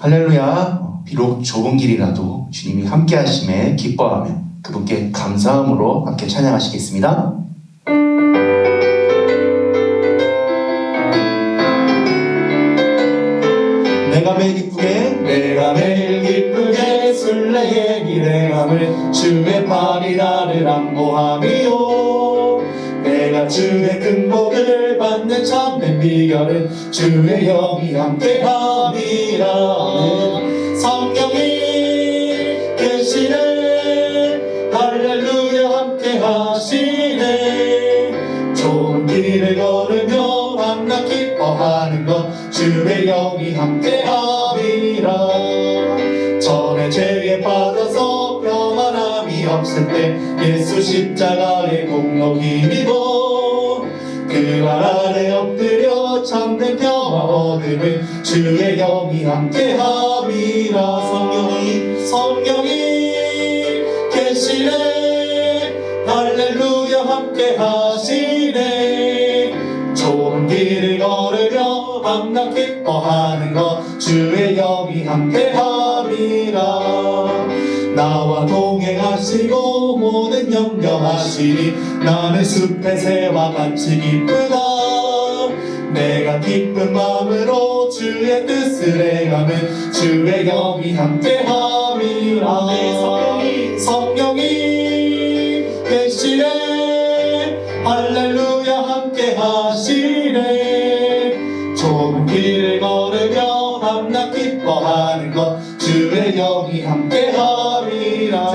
할렐루야. 비록 좁은 길이라도 주님이 함께 하심에 기뻐하며 그분께 감사함으로 함께 찬양하시겠습니다. 내가 매일 기쁘게 순례의 길에 감을 주의 팔이 나를 안보함이요. 내가 주의 큰 복을 받는 참된 비결은 주의 영이 함께함이라. 성령이 계시네. 할렐루야 함께하시네. 좋은 길을 걸으며 밤낮 기뻐하는 것 주의 영이 함께함이라. 전에 죄에 빠져서 평안함이 없을 때 예수 십자가의 공로 힘입어 그 발 아래 엎드려 참된 평화 얻음을 주의 영이 함께함이라. 성령이 계시네. 할렐루야 함께하시네. 좋은 길을 걸으며 밤낮 기뻐하는 것 주의 영이 함께함이라. 나와 동행하시고 모든 염려하시니 나는 숲의 새와 같이 기쁘다. 내가 기쁜 마음으로 주의 뜻을 행하면 주의 영이 함께함이라. 성령이 계시네. 할렐루야 함께하시네. 좁은 길을 걸으며 밤낮 기뻐하는 것 주의 영이 함께함이라.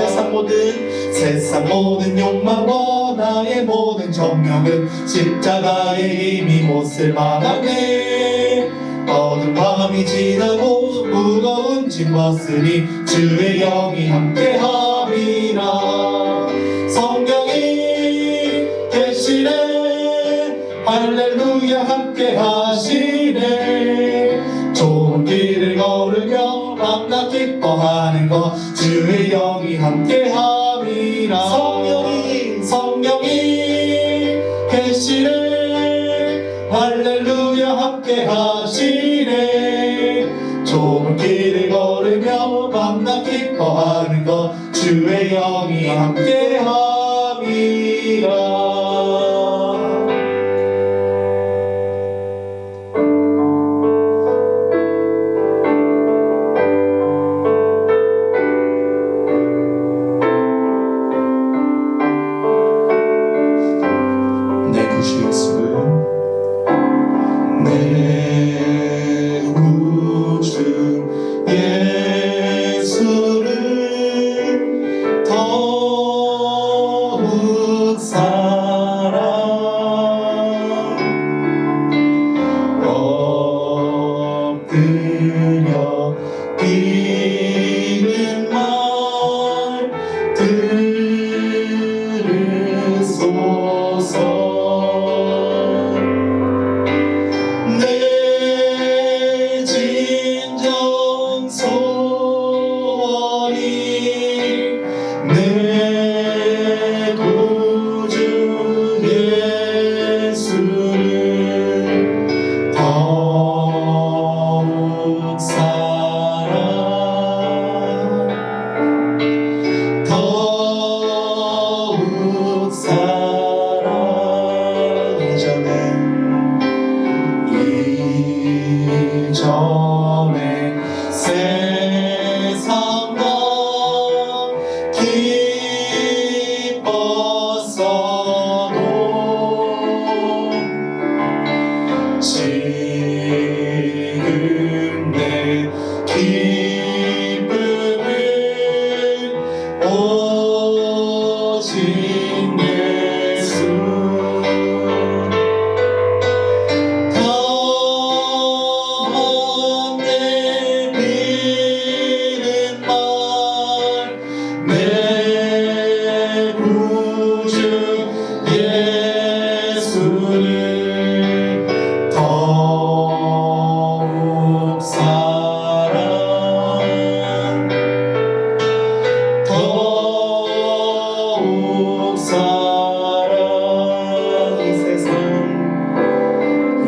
세상 모든 욕망과 나의 모든 정욕은 십자가의 힘이 못쓸 만하네. 어두운 밤이 지나고 무거운 짐 벗으니 주의 영이 함께함이라. 성령이 계시네. 할렐루야 함께하시네. 좋은 길을 걸으며 밤낮 기뻐하는 것 주의 영이 함께함이라. 성령이 계시네. 할렐루야 함께하시네. 좋은 길을 걸으며 밤낮 기뻐하는 것 주의 영이 함께함이라.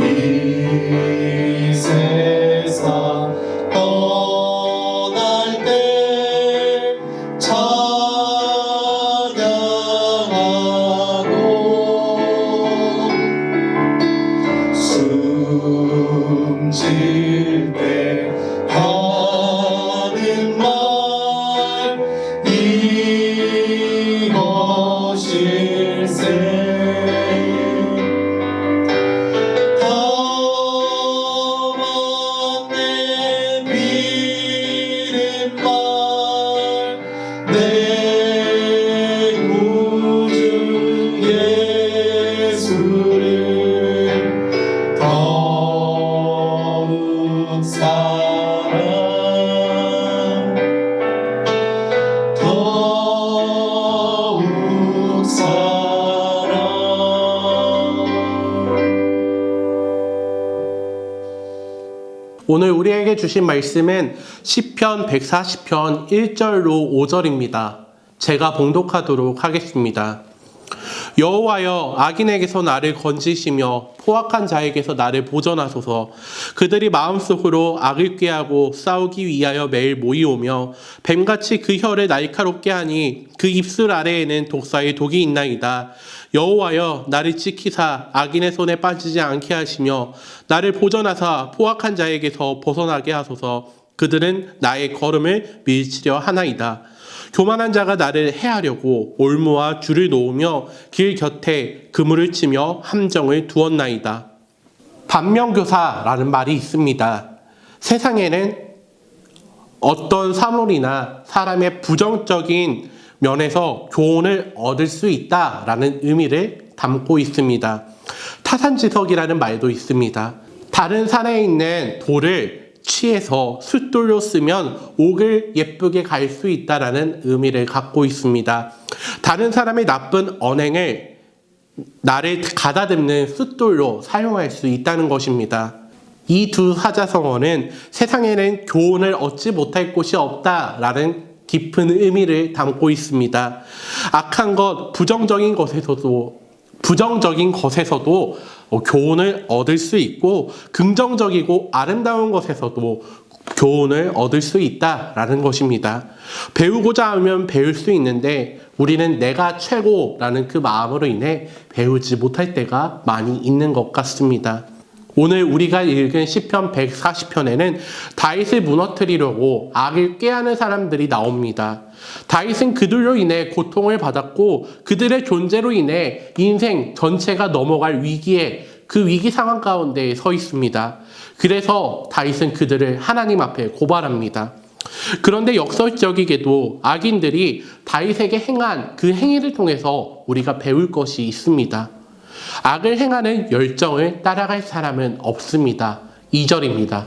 이 세상 내 구주 예수를 더욱 사랑 더욱 사랑. 오늘 우리에게 주신 말씀은 시편 140편 1절로 5절입니다. 제가 봉독하도록 하겠습니다. 여호와여, 악인에게서 나를 건지시며 포악한 자에게서 나를 보전하소서. 그들이 마음속으로 악을 꾀하고 싸우기 위하여 매일 모이오며 뱀같이 그 혀를 날카롭게 하니 그 입술 아래에는 독사의 독이 있나이다. 여호와여, 나를 지키사 악인의 손에 빠지지 않게 하시며 나를 보전하사 포악한 자에게서 벗어나게 하소서. 그들은 나의 걸음을 밀치려 하나이다. 교만한 자가 나를 해하려고 올무와 줄을 놓으며 길 곁에 그물을 치며 함정을 두었나이다. 반면교사라는 말이 있습니다. 세상에는 어떤 사물이나 사람의 부정적인 면에서 교훈을 얻을 수 있다라는 의미를 담고 있습니다. 타산지석이라는 말도 있습니다. 다른 산에 있는 돌을 취해서 숫돌로 쓰면 옥을 예쁘게 갈 수 있다라는 의미를 갖고 있습니다. 다른 사람의 나쁜 언행을 나를 가다듬는 숫돌로 사용할 수 있다는 것입니다. 이 두 사자성어는 세상에는 교훈을 얻지 못할 곳이 없다라는 깊은 의미를 담고 있습니다. 악한 것, 부정적인 것에서도 교훈을 얻을 수 있고 긍정적이고 아름다운 것에서도 교훈을 얻을 수 있다라는 것입니다. 배우고자 하면 배울 수 있는데 우리는 내가 최고라는 그 마음으로 인해 배우지 못할 때가 많이 있는 것 같습니다. 오늘 우리가 읽은 시편 140편에는 다윗을 무너뜨리려고 악을 꾀하는 사람들이 나옵니다. 다윗은 그들로 인해 고통을 받았고 그들의 존재로 인해 인생 전체가 넘어갈 위기에 그 위기 상황 가운데 서 있습니다. 그래서 다윗은 그들을 하나님 앞에 고발합니다. 그런데 역설적이게도 악인들이 다윗에게 행한 그 행위를 통해서 우리가 배울 것이 있습니다. 악을 행하는 열정을 따라갈 사람은 없습니다. 2절입니다.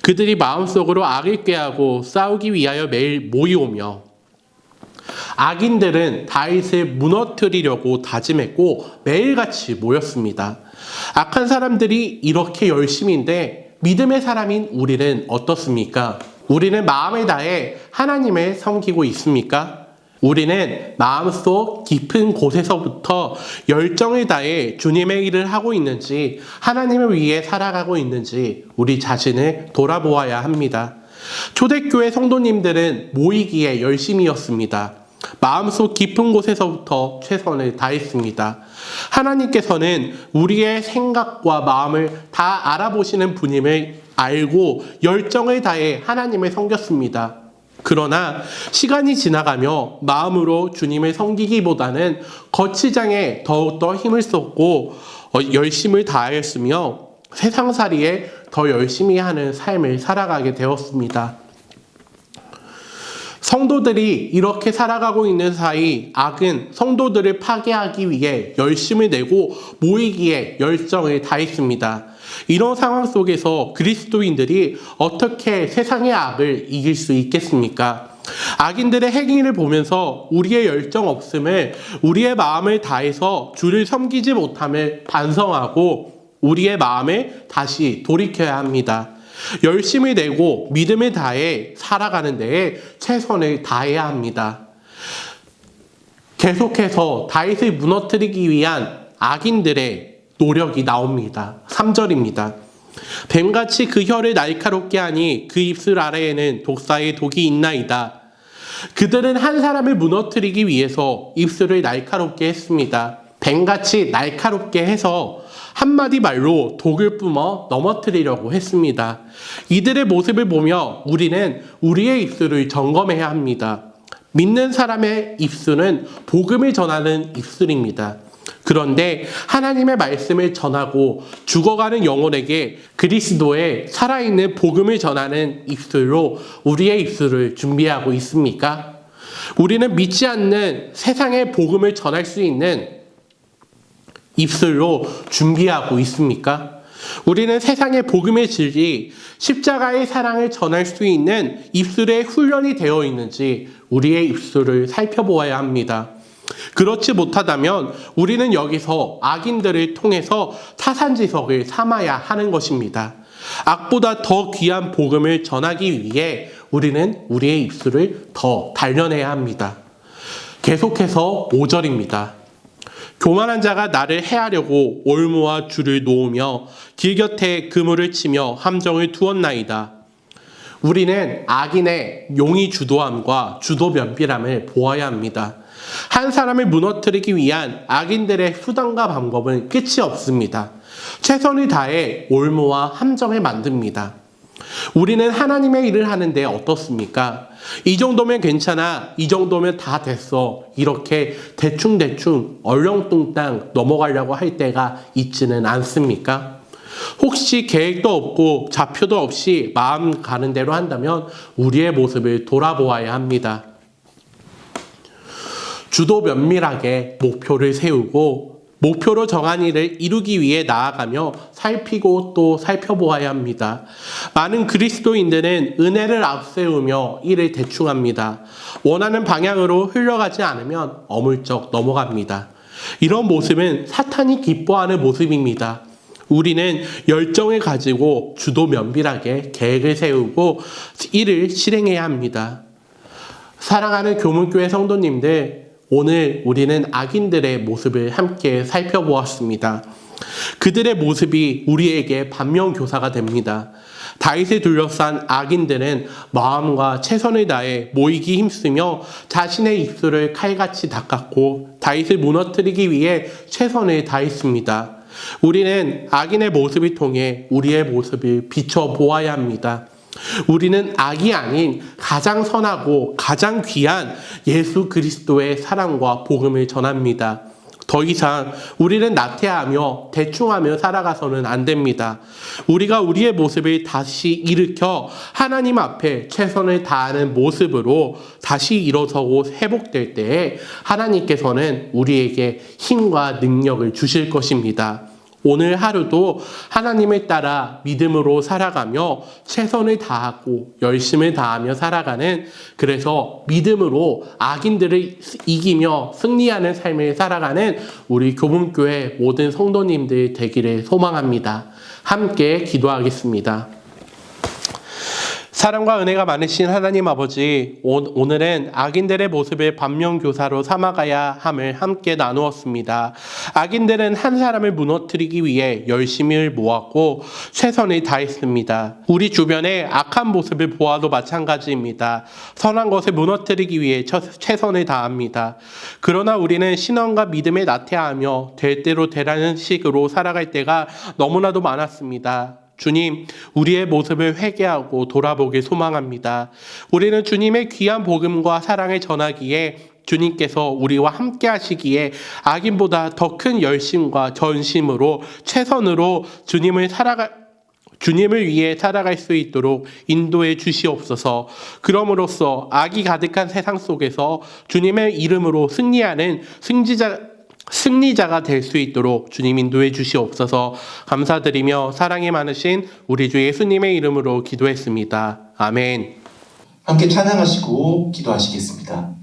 그들이 마음속으로 악을 꾀하고 싸우기 위하여 매일 모이오며. 악인들은 다윗을 무너뜨리려고 다짐했고 매일같이 모였습니다. 악한 사람들이 이렇게 열심인데 믿음의 사람인 우리는 어떻습니까? 우리는 마음을 다해 하나님을 섬기고 있습니까? 우리는 마음속 깊은 곳에서부터 열정을 다해 주님의 일을 하고 있는지, 하나님을 위해 살아가고 있는지 우리 자신을 돌아보아야 합니다. 초대교회 성도님들은 모이기에 열심이었습니다. 마음속 깊은 곳에서부터 최선을 다했습니다. 하나님께서는 우리의 생각과 마음을 다 알아보시는 분임을 알고 열정을 다해 하나님을 섬겼습니다. 그러나 시간이 지나가며 마음으로 주님을 섬기기보다는 거치장에 더욱더 힘을 쏟고 열심을 다하였으며 세상살이에 더 열심히 하는 삶을 살아가게 되었습니다. 성도들이 이렇게 살아가고 있는 사이 악은 성도들을 파괴하기 위해 열심을 내고 모이기에 열정을 다했습니다. 이런 상황 속에서 그리스도인들이 어떻게 세상의 악을 이길 수 있겠습니까? 악인들의 행위를 보면서 우리의 열정 없음을, 우리의 마음을 다해서 주를 섬기지 못함을 반성하고 우리의 마음을 다시 돌이켜야 합니다. 열심을 내고 믿음을 다해 살아가는 데에 최선을 다해야 합니다. 계속해서 다윗을 무너뜨리기 위한 악인들의 노력이 나옵니다. 3절입니다. 뱀같이 그 혀를 날카롭게 하니 그 입술 아래에는 독사의 독이 있나이다. 그들은 한 사람을 무너뜨리기 위해서 입술을 날카롭게 했습니다. 뱀같이 날카롭게 해서 한마디 말로 독을 뿜어 넘어뜨리려고 했습니다. 이들의 모습을 보며 우리는 우리의 입술을 점검해야 합니다. 믿는 사람의 입술은 복음을 전하는 입술입니다. 그런데 하나님의 말씀을 전하고 죽어가는 영혼에게 그리스도의 살아있는 복음을 전하는 입술로 우리의 입술을 준비하고 있습니까? 우리는 믿지 않는 세상의 복음을 전할 수 있는 입술로 준비하고 있습니까? 우리는 세상의 복음의 진리, 십자가의 사랑을 전할 수 있는 입술에 훈련이 되어 있는지 우리의 입술을 살펴보아야 합니다. 그렇지 못하다면 우리는 여기서 악인들을 통해서 타산지석을 삼아야 하는 것입니다. 악보다 더 귀한 복음을 전하기 위해 우리는 우리의 입술을 더 단련해야 합니다. 계속해서 5절입니다. 교만한 자가 나를 해하려고 올무와 줄을 놓으며 길 곁에 그물을 치며 함정을 두었나이다. 우리는 악인의 용의 주도함과 주도 면밀함을 보아야 합니다. 한 사람을 무너뜨리기 위한 악인들의 수단과 방법은 끝이 없습니다. 최선을 다해 올무와 함정을 만듭니다. 우리는 하나님의 일을 하는데 어떻습니까? 이 정도면 괜찮아, 이 정도면 다 됐어, 이렇게 대충대충 얼렁뚱땅 넘어가려고 할 때가 있지는 않습니까? 혹시 계획도 없고 좌표도 없이 마음 가는 대로 한다면 우리의 모습을 돌아보아야 합니다. 주도 면밀하게 목표를 세우고 목표로 정한 일을 이루기 위해 나아가며 살피고 또 살펴보아야 합니다. 많은 그리스도인들은 은혜를 앞세우며 일을 대충합니다. 원하는 방향으로 흘러가지 않으면 어물쩍 넘어갑니다. 이런 모습은 사탄이 기뻐하는 모습입니다. 우리는 열정을 가지고 주도 면밀하게 계획을 세우고 일을 실행해야 합니다. 사랑하는 교문교회 성도님들, 오늘 우리는 악인들의 모습을 함께 살펴보았습니다. 그들의 모습이 우리에게 반면교사가 됩니다. 다윗을 둘러싼 악인들은 마음과 최선을 다해 모이기 힘쓰며 자신의 입술을 칼같이 닦았고 다윗을 무너뜨리기 위해 최선을 다했습니다. 우리는 악인의 모습을 통해 우리의 모습을 비춰보아야 합니다. 우리는 악이 아닌 가장 선하고 가장 귀한 예수 그리스도의 사랑과 복음을 전합니다. 더 이상 우리는 나태하며 대충하며 살아가서는 안 됩니다. 우리가 우리의 모습을 다시 일으켜 하나님 앞에 최선을 다하는 모습으로 다시 일어서고 회복될 때에 하나님께서는 우리에게 힘과 능력을 주실 것입니다. 오늘 하루도 하나님을 따라 믿음으로 살아가며 최선을 다하고 열심을 다하며 살아가는, 그래서 믿음으로 악인들을 이기며 승리하는 삶을 살아가는 우리 교문교회 모든 성도님들 되기를 소망합니다. 함께 기도하겠습니다. 사랑과 은혜가 많으신 하나님 아버지, 오늘은 악인들의 모습을 반면교사로 삼아가야 함을 함께 나누었습니다. 악인들은 한 사람을 무너뜨리기 위해 열심히 모았고 최선을 다했습니다. 우리 주변의 악한 모습을 보아도 마찬가지입니다. 선한 것을 무너뜨리기 위해 최선을 다합니다. 그러나 우리는 신앙과 믿음에 나태하며 될 대로 되라는 식으로 살아갈 때가 너무나도 많았습니다. 주님, 우리의 모습을 회개하고 돌아보길 소망합니다. 우리는 주님의 귀한 복음과 사랑을 전하기에 주님께서 우리와 함께 하시기에 악인보다 더 큰 열심과 전심으로 최선으로 주님을 위해 살아갈 수 있도록 인도해 주시옵소서. 그럼으로써 악이 가득한 세상 속에서 주님의 이름으로 승리하는 승리자가 될 수 있도록 주님 인도해 주시옵소서. 감사드리며 사랑이 많으신 우리 주 예수님의 이름으로 기도했습니다. 아멘. 함께 찬양하시고 기도하시겠습니다.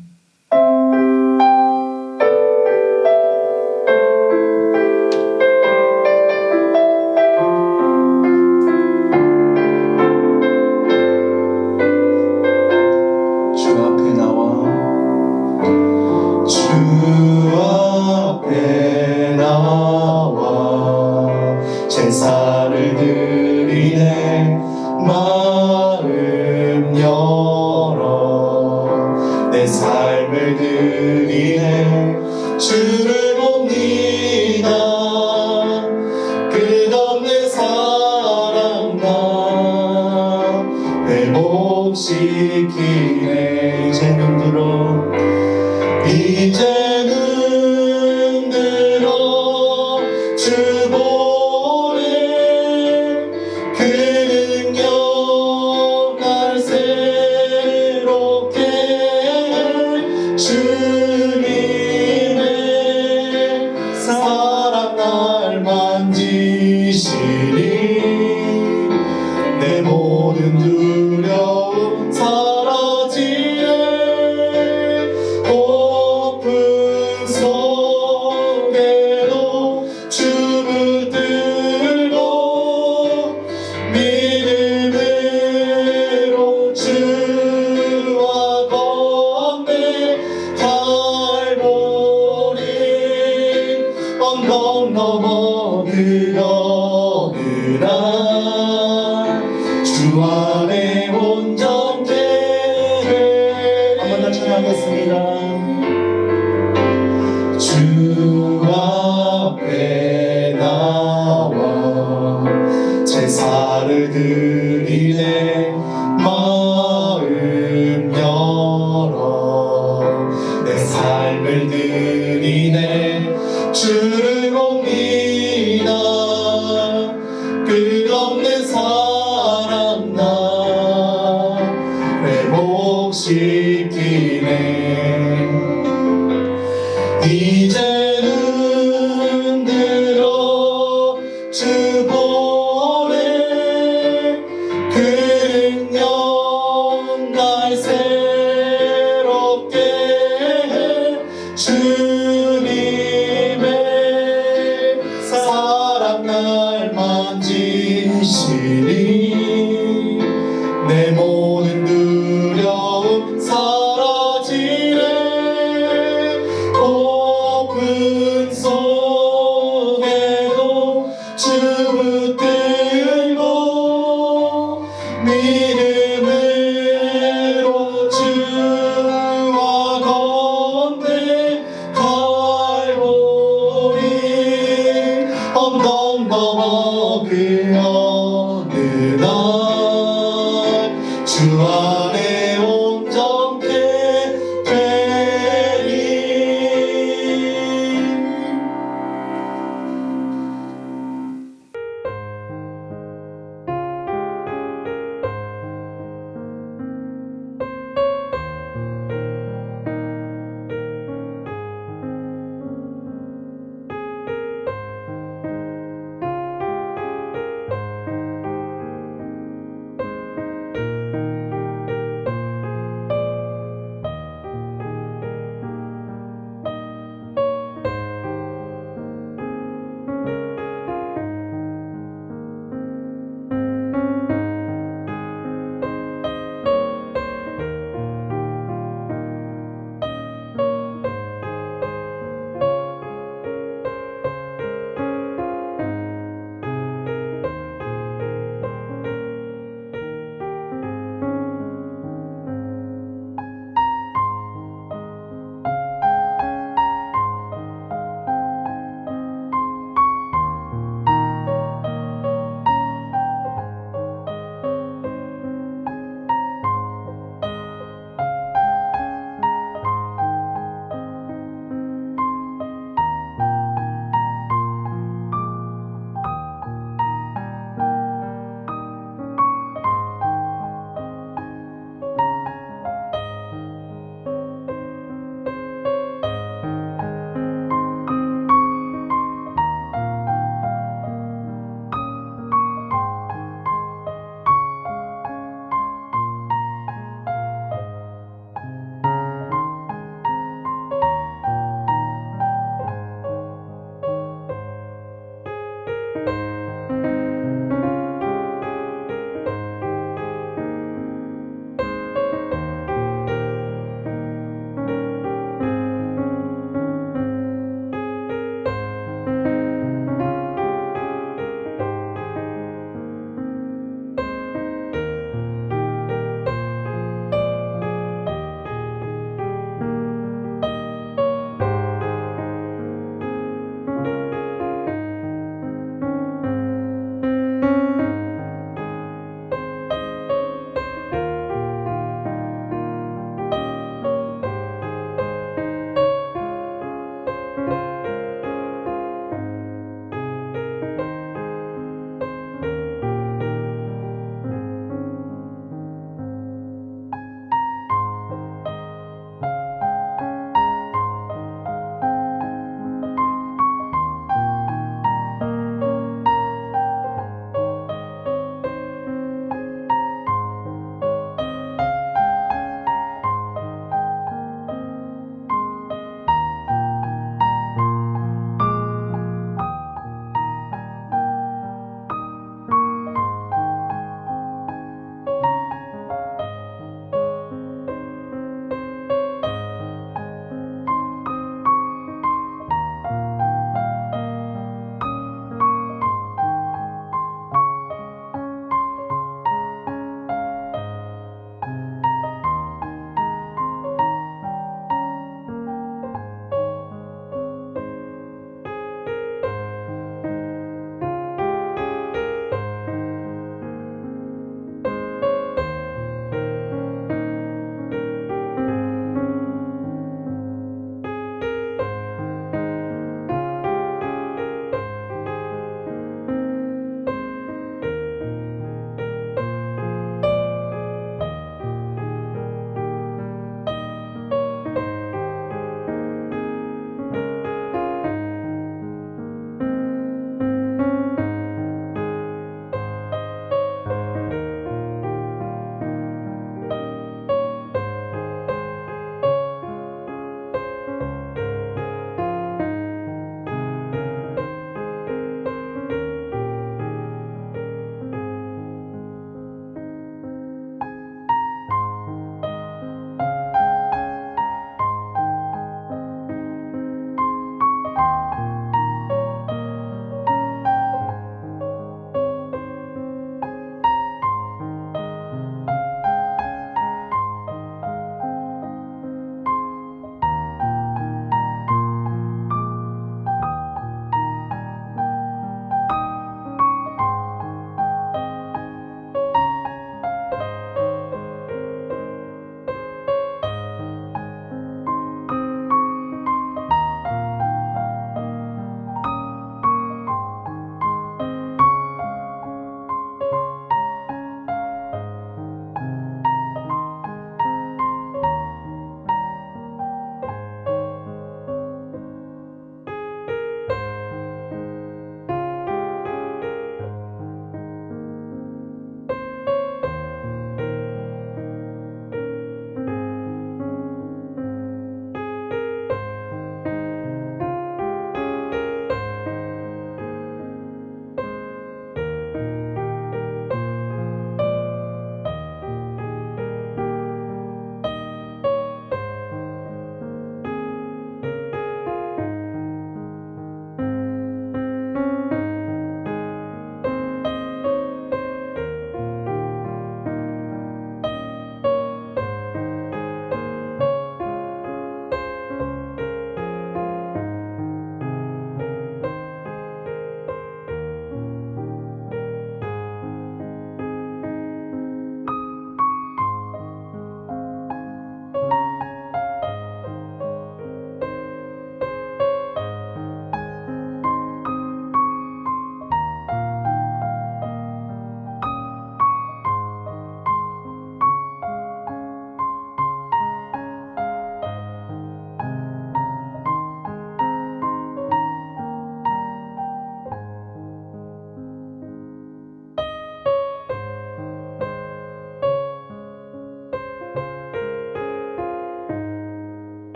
제사를 드리네 마음 열어 내 삶을 드리네 주를 봅니다 끝없는 사랑 나 회복시키네 이제 눈 들어 이제 눈 들어 주 보네 그 능력 날 새롭게 주님의 사랑 날 만지시니 내 모든 두려움 사라지네. 고픈 속에도 춤을 들고 믿음으로 주와 걷네. 갈보리 언덕 넘어 그 어느 날 주 안에 온전케 돼. 한번 더 찬양하겠습니다. 주 앞에 나와 제사를 드리네. 마음 열어 내 삶을 드리네. 주를 봅니다. 끝없는 사랑 나 회복시키네. 이제